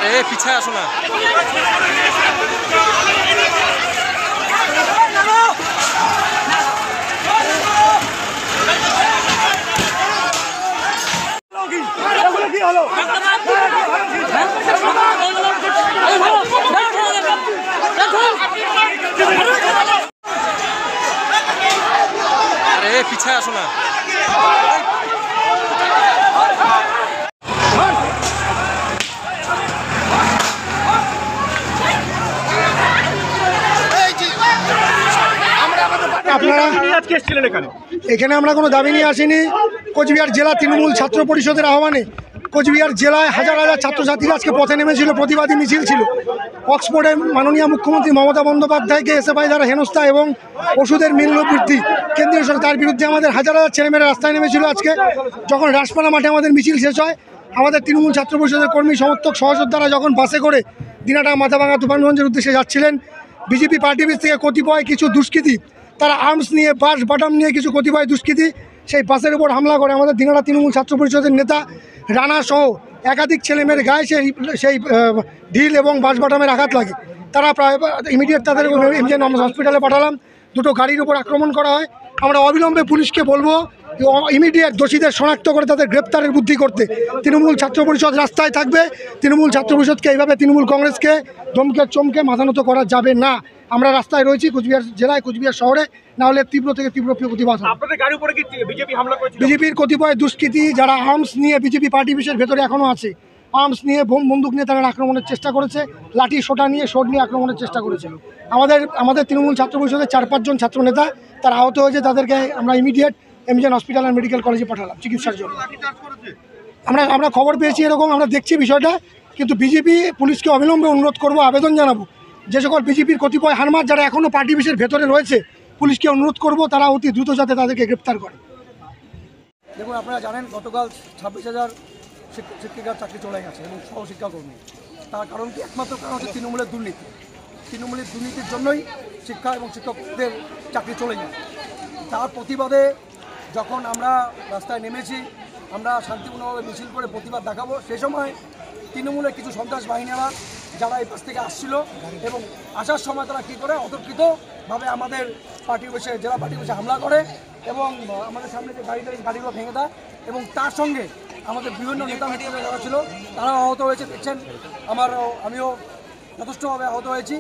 আরে পিছায় আসো না। কি হলো? আরে পিছায় আসো না। আপনারা এখানে আমরা কোনো দাবি নিয়ে আসিনি। কোচবিহার জেলা তৃণমূল ছাত্র পরিষদের আহ্বানে কোচবিহার জেলায় হাজার হাজার ছাত্রছাত্রীরা আজকে পথে নেমেছিল, প্রতিবাদী মিছিল ছিল। অক্সফোর্ডে মাননীয় মুখ্যমন্ত্রী মমতা বন্দ্যোপাধ্যায়কে এসএফআই দ্বারা হেনস্থা এবং ওষুধের মূল্য বৃদ্ধি কেন্দ্রীয় সরকার, তার বিরুদ্ধে আমাদের হাজার হাজার ছেলেমেয়েরা রাস্তায় নেমেছিল। আজকে যখন রাসপাড়া মাঠে আমাদের মিছিল শেষ হয়, আমাদের তৃণমূল ছাত্র পরিষদের কর্মী সমর্থক সহযোদ্ধারা যখন বাসে করে দিনাটা মাথাভাঙা তুফানগঞ্জের উদ্দেশ্যে যাচ্ছিলেন, বিজেপি পার্টি অফিস থেকে কতিপয় কিছু দুষ্কৃতী, তারা আর্মস নিয়ে, বাস বাটাম নিয়ে কিছু কতিপয় দুষ্কৃতী সেই বাসের উপর হামলা করে আমাদের দিনাটা তৃণমূল ছাত্র পরিষদের নেতা রানা সহ একাধিক ছেলেমেয়ের গায়ে সেই ঢিল এবং বাস বাটামের আঘাত লাগে। তারা প্রায় ইমিডিয়েট তাদের এমজেএন হসপিটালে পাঠালাম। দুটো গাড়ির উপর আক্রমণ করা হয়। আমরা অবিলম্বে পুলিশকে বলবো ইমিডিয়েট দোষীদের শনাক্ত করে তাদের গ্রেপ্তারের বুদ্ধি করতে। তৃণমূল ছাত্র পরিষদ রাস্তায় থাকবে। তৃণমূল ছাত্র পরিষদকে এইভাবে তৃণমূল কংগ্রেসকে ধমকে চমকে মাথানত করা যাবে না। আমরা রাস্তায় রয়েছি কোচবিহার জেলায়, কোচবিহার শহরে, না হলে তীব্র থেকে তীব্র প্রতিবাদ। বিজেপির কতিপয় দুষ্কৃতী যারা আর্মস নিয়ে বিজেপি পার্টি অফিসের ভেতরে এখনও আছে, আর্মস নিয়ে বন্দুক নিয়ে তারা আক্রমণের চেষ্টা করেছে, লাঠি সোটা নিয়ে শোট নিয়ে আক্রমণের চেষ্টা করেছে। আমাদের তৃণমূল ছাত্র পরিষদের 4-5 জন ছাত্র নেতা তারা আহত হয়েছে। তাদেরকে আমরা immediate MJN hospital and medical কলেজে পাঠালাম চিকিৎসার জন্য। আমরা খবর পেয়েছি এরকম, আমরা দেখছি বিষয়টা, কিন্তু বিজেপি পুলিশকে অবিলম্বে অনুরোধ করব, আবেদন জানাবো যে সকল বিজেপির কতিপয় হারমাত যারা এখনও পার্টি অফিসের ভেতরে রয়েছে, পুলিশকে অনুরোধ করব তারা অতি দ্রুত যাতে তাদেরকে গ্রেপ্তার করে। দেখুন, আপনারা জানেন গতকাল 26,000 শিক্ষিকার চাকরি চলে গেছে এবং সহশিক্ষাকর্মী। তার কারণ কি? একমাত্র কারণ হচ্ছে তৃণমূলের দুর্নীতি। তৃণমূলের দুর্নীতির জন্যই শিক্ষা এবং শিক্ষকদের চাকরি চলে যায়। তার প্রতিবাদে যখন আমরা রাস্তায় নেমেছি, আমরা শান্তিপূর্ণভাবে মিছিল করে প্রতিবাদ দেখাবো, সেই সময় তৃণমূলের কিছু সন্ত্রাস বাহিনীরা যারা এই পাশ থেকে আসছিল এবং আসার সময় তারা কী করে অতর্কিতভাবে আমাদের পার্টি অফিসে, জেলা পার্টি অফিসে হামলা করে এবং আমাদের সামনে যে গাড়িগুলো ভেঙে দেয় এবং তার সঙ্গে আমাদের বিভিন্ন নেতা নেত্রীরা যারা ছিল তারাও আহত হয়েছে। দেখছেন আমিও যথেষ্টভাবে আহত হয়েছি